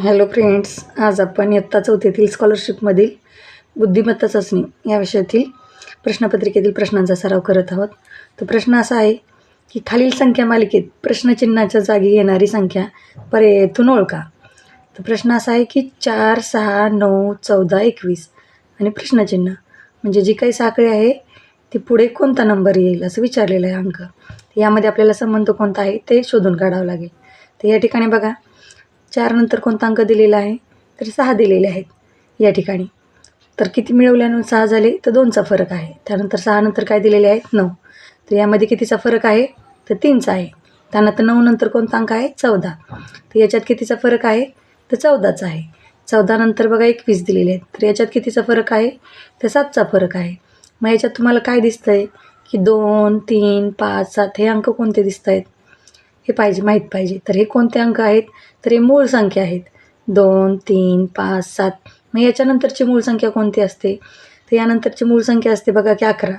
Hello friends, आज आपण इयत्ता चौथीतील स्कॉलरशिपमधील बुद्धिमत्ता चाचणी या विषयातील प्रश्नपत्रिकेतील प्रश्नांचा सराव करत आहोत. तो प्रश्न असा आहे की खालील संख्या मालिकेत प्रश्नचिन्हाच्या जागी येणारी संख्या पर्यायातून ओळखा. तर प्रश्न असा आहे की 4, 6, 9, 14, 21 आणि प्रश्नचिन्ह म्हणजे जी काही साखळी आहे ती पुढे कोणता नंबर येईल असं विचारलेलं आहे अंक. यामध्ये आपल्याला संबंध कोणता आहे ते शोधून काढावं लागेल. तर या ठिकाणी बघा, 4 नंतर कोणता अंक दिलेला आहे तर 6 दिलेले आहेत या ठिकाणी. तर किती मिळवल्यानं 6 झाले तर 2चा फरक आहे. त्यानंतर 6 नंतर काय दिलेले आहेत 9. तर यामध्ये कितीचा फरक आहे तर 3चा आहे. त्यानंतर 9 नंतर कोणता अंक आहे 14. तर याच्यात कितीचा फरक आहे तर 14चा आहे. 14 नंतर बघा 21 दिलेले आहेत. तर याच्यात कितीचा फरक आहे तर 7चा फरक आहे. मग याच्यात तुम्हाला काय दिसतं आहे की 2, 3, 5, 7 हे अंक कोणते दिसत आहेत हे माहीत पाहिजे. तर हे कोणते अंक आहेत तर हे मूळ संख्या आहेत. 2, 3, 5, 7. मग याच्यानंतरची मूळ संख्या कोणती असते तर यानंतरची मूळ संख्या असते बघा की 11.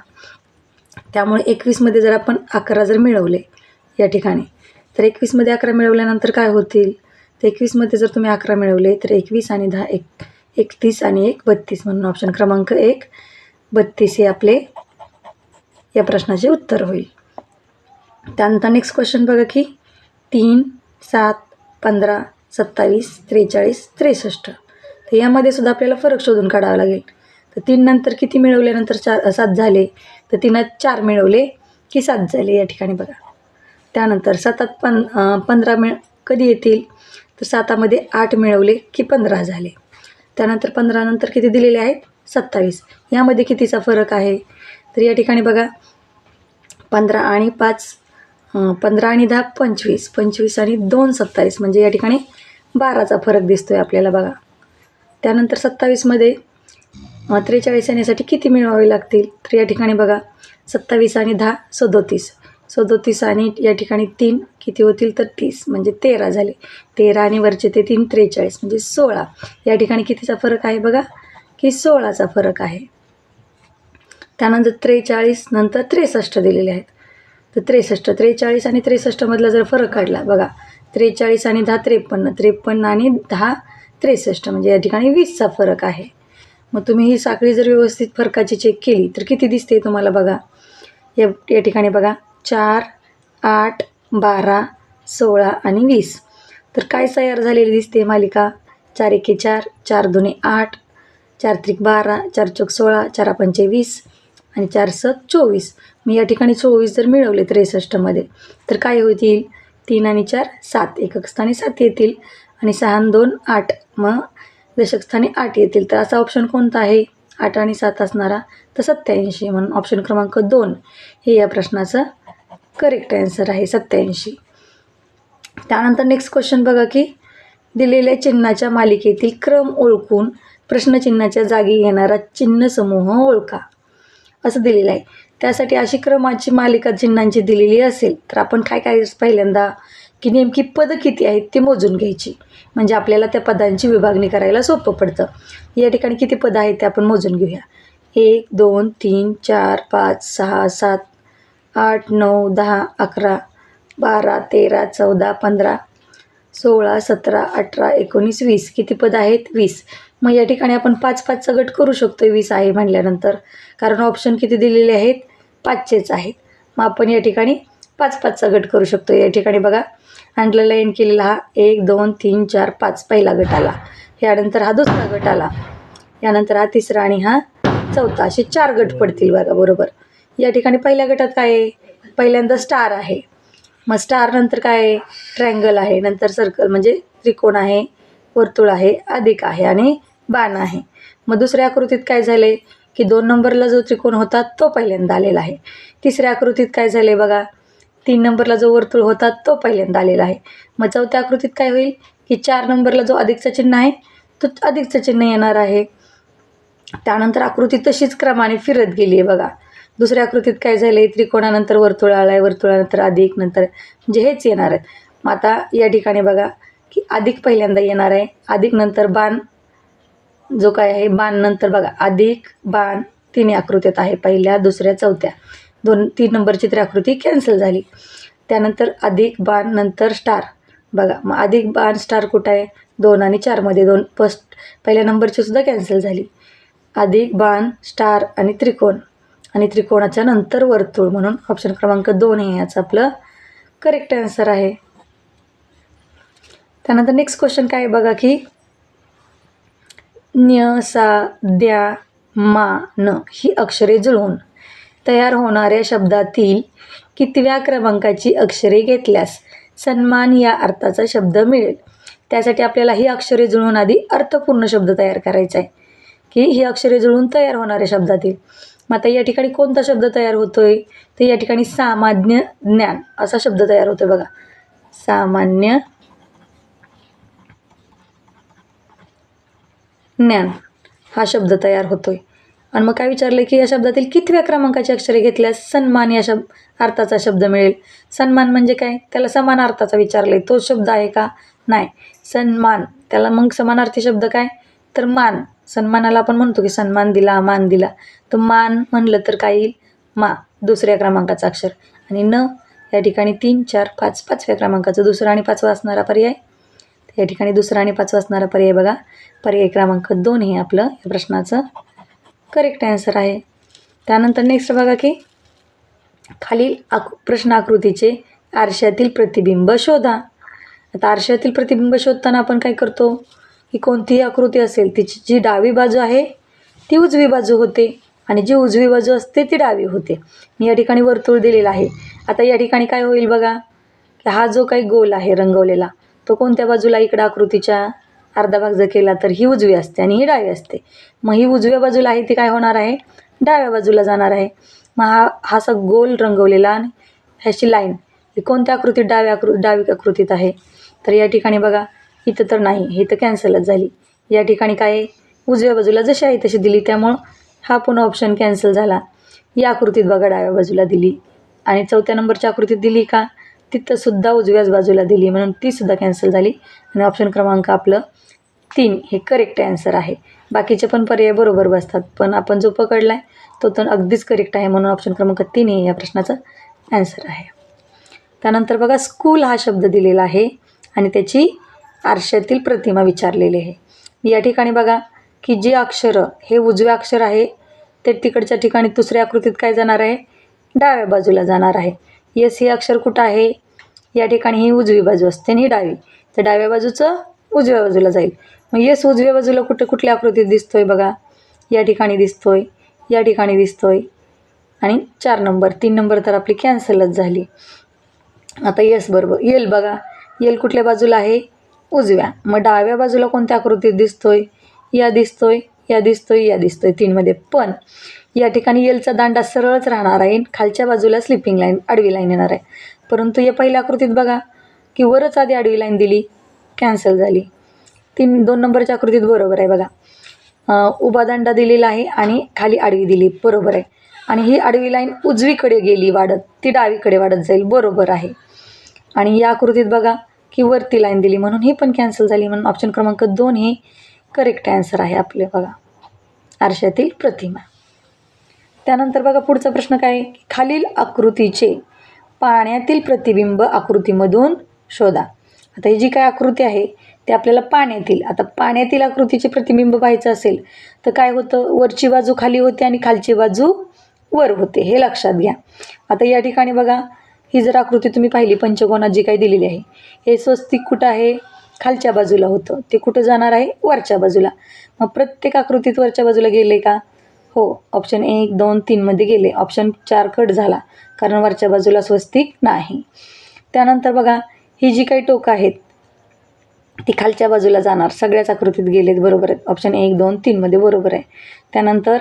त्यामुळे 21मध्ये जर आपण 11 जर मिळवले या ठिकाणी तर 21मध्ये 11 मिळवल्यानंतर काय होतील तर 21मध्ये जर तुम्ही 11 मिळवले तर 21 आणि 10 31 आणि 1 32 म्हणून ऑप्शन क्रमांक 1 32 हे आपले या प्रश्नाचे उत्तर होईल. त्यानंतर नेक्स्ट क्वेश्चन बघा की 3, 7, 15, 27, 43, 63. तर यामध्ये सुद्धा आपल्याला फरक शोधून काढावा लागेल. तर 3 नंतर किती मिळवल्यानंतर 7 झाले तर 3 4 मिळवले की 7 झाले या ठिकाणी बघा. त्यानंतर 7 15 कधी येतील तर 7मध्ये 8 मिळवले की 15 झाले. त्यानंतर 15 नंतर किती दिलेले आहेत 27. यामध्ये कितीचा फरक आहे तर या ठिकाणी बघा 15 आणि 5 15 आणि 10 25, 25 आणि 2 27 म्हणजे या ठिकाणी 12चा फरक दिसतो आहे आपल्याला बघा. त्यानंतर 27मध्ये 43 येण्यासाठी किती मिळवावे लागतील तर या ठिकाणी बघा 27 आणि 10 37, 37 आणि या ठिकाणी 3 किती होतील तर 30 म्हणजे 13 झाले. 13 आणि वरचे ते 3 43 म्हणजे 16. या ठिकाणी कितीचा फरक आहे बघा की 16चा फरक आहे. त्यानंतर 43 नंतर 63 दिलेले आहेत. तर 43 आणि 63मधला जर फरक काढला बघा 43 आणि 10 53, 53 आणि 10 63 म्हणजे या ठिकाणी 20चा फरक आहे. मग तुम्ही ही साखळी जर व्यवस्थित फरकाची चेक केली तर किती दिसते तुम्हाला बघा. या ठिकाणी बघा 4, 8, 12, 16 आणि 20. तर काय तयार झालेली दिसते मालिका 4 एके 4, 4 दुने 8, 4 त्रिक 12, 4 चौक 16, 4 पंचे 20 आणि 4 7 24. मी या ठिकाणी 24 जर मिळवले 63मध्ये तर काय होतील 3 आणि 4 7, एकक स्थानी 7 येतील आणि 6 आणि 2 8, मग दशक स्थानी 8 येतील. तर असा ऑप्शन कोणता आहे 8 आणि 7 असणारा तर 87 म्हणून ऑप्शन क्रमांक 2 हे या प्रश्नाचं करेक्ट आन्सर आहे 87. त्यानंतर नेक्स्ट क्वेश्चन बघा की दिलेल्या चिन्हाच्या मालिकेतील क्रम ओळखून प्रश्नचिन्हाच्या जागी येणारा चिन्ह समूह ओळखा असं दिलेलं आहे. त्यासाठी अशी क्रमाची मालिका चिन्हांची दिलेली असेल तर आपण काय करायचं पहिल्यांदा की नेमकी पदं किती आहेत ते मोजून घ्यायची म्हणजे आपल्याला त्या पदांची विभागणी करायला सोपं पडतं. या ठिकाणी किती पदं आहेत ते आपण मोजून घेऊया. 1 2 3 4 5 6 7 8 9 10 11 12 13 14 15 16 17 18 19 20. किती पदं आहेत 20. मग या ठिकाणी आपण 5-5चा गट करू शकतो 20 आहे म्हणल्यानंतर, कारण ऑप्शन किती दिलेले आहेत 5चेच आहेत. मग आपण या ठिकाणी 5-5चा गट करू शकतो. या ठिकाणी बघा अंडरलाईन केलेला हा 1 2 3 4 5 पहिला गट आला. यानंतर हा दुसरा गट आला. यानंतर हा तिसरा आणि हा चौथा. असे 4 गट पडतील बघा बरोबर. या ठिकाणी पहिल्या गटात काय आहे पहिल्यांदा स्टार आहे. मग स्टार नंतर काय आहे ट्रायंगल आहे, नंतर सर्कल म्हणजे त्रिकोण आहे, वर्तुळ आहे, अधिक आहे आणि बाण आहे. मग दुसऱ्या आकृतीत काय झाले की 2 नंबरला जो त्रिकोण होता तो पहिल्यांदा आलेला आहे. तिसऱ्या आकृतीत काय झाले बघा 3 नंबरला जो वर्तुळ होता तो पहिल्यांदा आलेला आहे. मग चौथ्या आकृतीत काय होईल की 4 नंबरला जो अधिकचं चिन्ह आहे तो अधिकचं चिन्ह येणार आहे. त्यानंतर आकृती तशीच क्रमाने फिरत गेली आहे बघा. दुसऱ्या आकृतीत काय झाले त्रिकोणानंतर वर्तुळ आला आहे, वर्तुळानंतर अधिक, नंतर म्हणजे हेच येणार आहेत. मग आता या ठिकाणी बघा की अधिक पहिल्यांदा येणार आहे, अधिक नंतर बाण जो काय आहे बाण नंतर बघा अधिक बाण 3 आकृतीत आहे, पहिल्या दुसऱ्या चौथ्या 2 3 नंबरची आकृती कॅन्सल झाली. त्यानंतर अधिक बाण नंतर स्टार बघा मग अधिक बाण स्टार कुठं आहे 2 आणि 4मध्ये 2 पहिल्या नंबरची सुद्धा कॅन्सल झाली. अधिक बाण स्टार आणि त्रिकोण आणि त्रिकोणाच्या नंतर वर्तुळ म्हणून ऑप्शन क्रमांक 2 हे याचं आपलं करेक्ट आन्सर आहे. त्यानंतर नेक्स्ट क्वेश्चन काय आहे बघा की न्य सा द्या मा न ही अक्षरे जुळवून तयार होणाऱ्या शब्दातील कितव्या क्रमांकाची अक्षरे घेतल्यास सन्मान या अर्थाचा शब्द मिळेल. त्यासाठी आपल्याला ही अक्षरे जुळवून आधी अर्थपूर्ण शब्द तयार करायचा आहे की ही अक्षरे जुळवून तयार होणाऱ्या शब्दातील. मग आता या ठिकाणी कोणता शब्द तयार होतोय तर या ठिकाणी सामान्य ज्ञान असा शब्द तयार होतोय बघा. सामान्य ज्ञान हा शब्द तयार होतोय. आणि मग काय विचारलं की या शब्दातील कितव्या क्रमांकाची अक्षरे घेतल्यास सन्मान या अर्थाचा शब्द मिळेल. सन्मान म्हणजे काय, त्याला समान अर्थाचा विचारले, तो शब्द आहे का, नाही. सन्मान त्याला मग समानार्थी शब्द काय तर मान. सन्मानाला आपण म्हणतो की सन्मान दिला, मान दिला, तर मान म्हणलं तर काय येईल मा दुसऱ्या क्रमांकाचं अक्षर. आणि न या ठिकाणी 3, 4, 5 पाचव्या क्रमांकाचं दुसरा आणि पाचवा असणारा पर्याय. या ठिकाणी दुसरा आणि पाचवा असणारा पर्याय बघा पर्याय क्रमांक 2 हे आपलं या प्रश्नाचं करेक्ट आन्सर आहे. त्यानंतर नेक्स्ट बघा की खालील प्रश्न आकृतीचे आरशातील प्रतिबिंब शोधा. आता आरशातील प्रतिबिंब शोधताना आपण काय करतो की कोणतीही आकृती असेल तिची जी डावी बाजू आहे ती उजवी बाजू होते आणि जी उजवी बाजू असते ती डावी होते. मी या ठिकाणी वर्तुळ दिलेला आहे. आता या ठिकाणी काय होईल बघा की हा जो काही गोल आहे रंगवलेला तो कोणत्या बाजूला इकडं आकृतीच्या अर्धा भाग जर केला तर ही उजवी असते आणि ही डावी असते. मग ही उजव्या बाजूला आहे ती काय होणार आहे डाव्या बाजूला जाणार आहे. मग हा असा गोल रंगवलेला आणि ह्याची लाईन ही कोणत्या आकृतीत डावी आकृतीत आहे तर या ठिकाणी बघा इथं तर नाही, हे तर कॅन्सलच झाली. या ठिकाणी काय उजव्या बाजूला जशी आहे तशी दिली त्यामुळं हा पुन्हा ऑप्शन कॅन्सल झाला. या आकृतीत बघा डाव्या बाजूला दिली आणि 4थ्या नंबरच्या आकृतीत दिली का तिथंसुद्धा उजव्याच बाजूला दिली म्हणून तीसुद्धा कॅन्सल झाली आणि ऑप्शन क्रमांक आपलं 3 हे करेक्ट आन्सर आहे. बाकीचे पण पर्याय बरोबर बसतात पण आपण जो पकडला आहे तो तर अगदीच करेक्ट आहे म्हणून ऑप्शन क्रमांक 3 हे या प्रश्नाचं आन्सर आहे. त्यानंतर बघा स्कूल हा शब्द दिलेला आहे आणि त्याची आरशातील प्रतिमा विचारलेली आहे. या ठिकाणी बघा की जे अक्षर हे उजवे अक्षर आहे ते तिकडच्या ठिकाणी दुसऱ्या आकृतीत काय जाणार आहे डाव्या बाजूला जाणार आहे. यस हे अक्षर कुठं आहे या ठिकाणी ही उजवी बाजू असते आणि ही डावी, तर डाव्या बाजूचं उजव्या बाजूला जाईल. मग यस उजव्या बाजूला कुठल्या आकृतीत दिसतोय बघा या ठिकाणी दिसतोय, या ठिकाणी दिसतोय आणि 4 नंबर 3 नंबर तर आपली कॅन्सलच झाली. आता यस बरोबर येल बघा येल कुठल्या बाजूला आहे उजव्या. मग डाव्या बाजूला कोणत्या आकृतीत दिसतोय या दिसतोय, या दिसतोय, या दिसतोय 3मध्ये. पण या ठिकाणी येलचा दांडा सरळच राहणार आहे, खालच्या बाजूला स्लिपिंग लाईन आडवी लाईन येणार आहे. परंतु या पहिल्या आकृतीत बघा की वरच आधी आडवी लाईन दिली कॅन्सल झाली. 2 नंबरच्या आकृतीत बरोबर आहे बघा उभा दांडा दिलेला आहे आणि खाली आडवी दिली बरोबर आहे आणि ही आडवी लाईन उजवीकडे गेली वाढत ती डावीकडे वाढत जाईल बरोबर आहे. आणि या आकृतीत बघा की वरती लाईन दिली म्हणून ही पण कॅन्सल झाली म्हणून ऑप्शन क्रमांक 2 हे करेक्ट आन्सर आहे आपले बघा आरशातील प्रतिमा. त्यानंतर बघा पुढचा प्रश्न काय आहे खालील आकृतीचे पाण्यातील प्रतिबिंब आकृतीमधून शोधा. आता ही जी काय आकृती आहे ते आपल्याला पाण्यातील, आता पाण्यातील आकृतीचे प्रतिबिंब पाहायचं असेल तर काय होतं वरची बाजू खाली होते आणि खालची बाजू वर होते हे लक्षात घ्या. आता या ठिकाणी बघा ही जर आकृती तुम्ही पाहिली पंचकोनात जी काही दिलेली आहे हे स्वस्तिक कुठं आहे खालच्या बाजूला होतं, ते कुठं जाणार आहे वरच्या बाजूला. मग प्रत्येक आकृतीत वरच्या बाजूला गेले का हो ऑप्शन 1, 2, 3मध्ये गेले. ऑप्शन 4 कट झाला कारण वरच्या बाजूला स्वस्तिक नाही. त्यानंतर बघा ही जी काही टोकं आहेत ती खालच्या बाजूला जाणार सगळ्याच आकृतीत गेलेत बरोबर आहेत. ऑप्शन 1, 2, 3मध्ये बरोबर आहे. त्यानंतर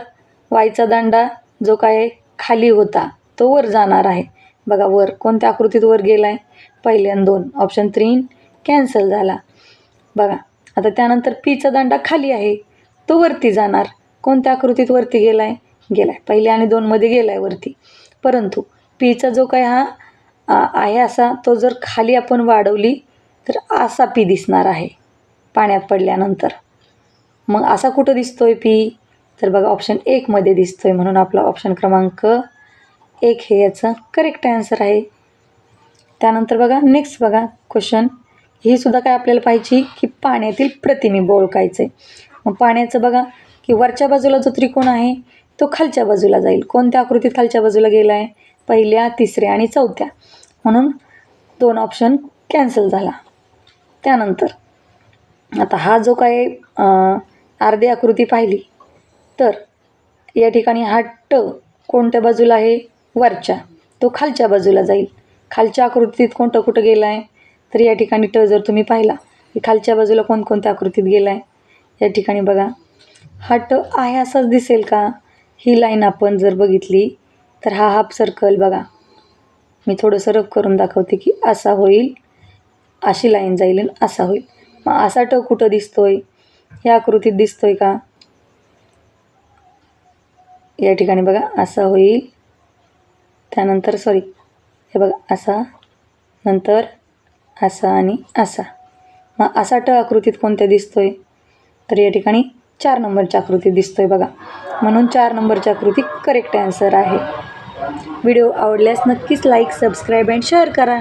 वायचा दांडा जो काय खाली होता तो वर जाणार आहे बघा वर कोणत्या आकृतीत वर गेला आहे पहिले आणि 2 ऑप्शन 3 कॅन्सल झाला बघा. आता त्यानंतर पीचा दांडा खाली आहे तो वरती जाणार कोणत्या आकृतीत वरती गेला आहे पहिले आणि 2मध्ये गेला आहे वरती. परंतु पीचा जो काय हा आहे असा तो जर खाली आपण वाढवली तर असा पी दिसणार आहे पाण्यात पडल्यानंतर. मग असा कुठं दिसतोय पी तर बघा ऑप्शन 1मध्ये दिसतोय म्हणून आपला ऑप्शन क्रमांक 1 हे याचं करेक्ट आन्सर आहे. त्यानंतर बघा नेक्स्ट बघा क्वेश्चन ही सुद्धा काय आपल्याला पाहिजे की पाण्यातील प्रतिबिंब ओळखायचं आहे. मग पाण्याचं बघा की वरच्या बाजूला जो त्रिकोण आहे तो खालच्या बाजूला जाईल. कोणत्या आकृतीत खालच्या बाजूला गेला आहे? पहिल्या, तिसऱ्या आणि चौथ्या. म्हणून 2 ऑप्शन कॅन्सल झाला. त्यानंतर आता हा जो काय अर्धी आकृती पाहिली तर या ठिकाणी हा ट कोणत्या बाजूला आहे? वरच्या. तो खालच्या बाजूला जाईल. खालच्या आकृतीत कुठं गेला आहे? तर या ठिकाणी ट जर तुम्ही पाहिला की खालच्या बाजूला कोणत्या आकृतीत गेला आहे? या ठिकाणी बघा हा ट आहे असाच दिसेल का? ही लाईन आपण जर बघितली तर हा हाफ सर्कल बघा, मी थोडंसं रफ करून दाखवते की असा होईल, अशी लाईन जाईल आणि असा होईल. मग असा ट कुठं दिसतोय? या आकृतीत दिसतोय का? या ठिकाणी बघा असा होईल, त्यानंतर हे बघा असा, नंतर असा आणि असा. मग असा ट आकृतीत कोणत्या दिसतोय? तर या ठिकाणी 4 नंबरच्या आकृतीत दिसतोय बघा. म्हणून 4 नंबरची आकृती करेक्ट आन्सर आहे. व्हिडिओ आवडल्यास नक्कीच लाईक, सबस्क्राईब अँड शेअर करा.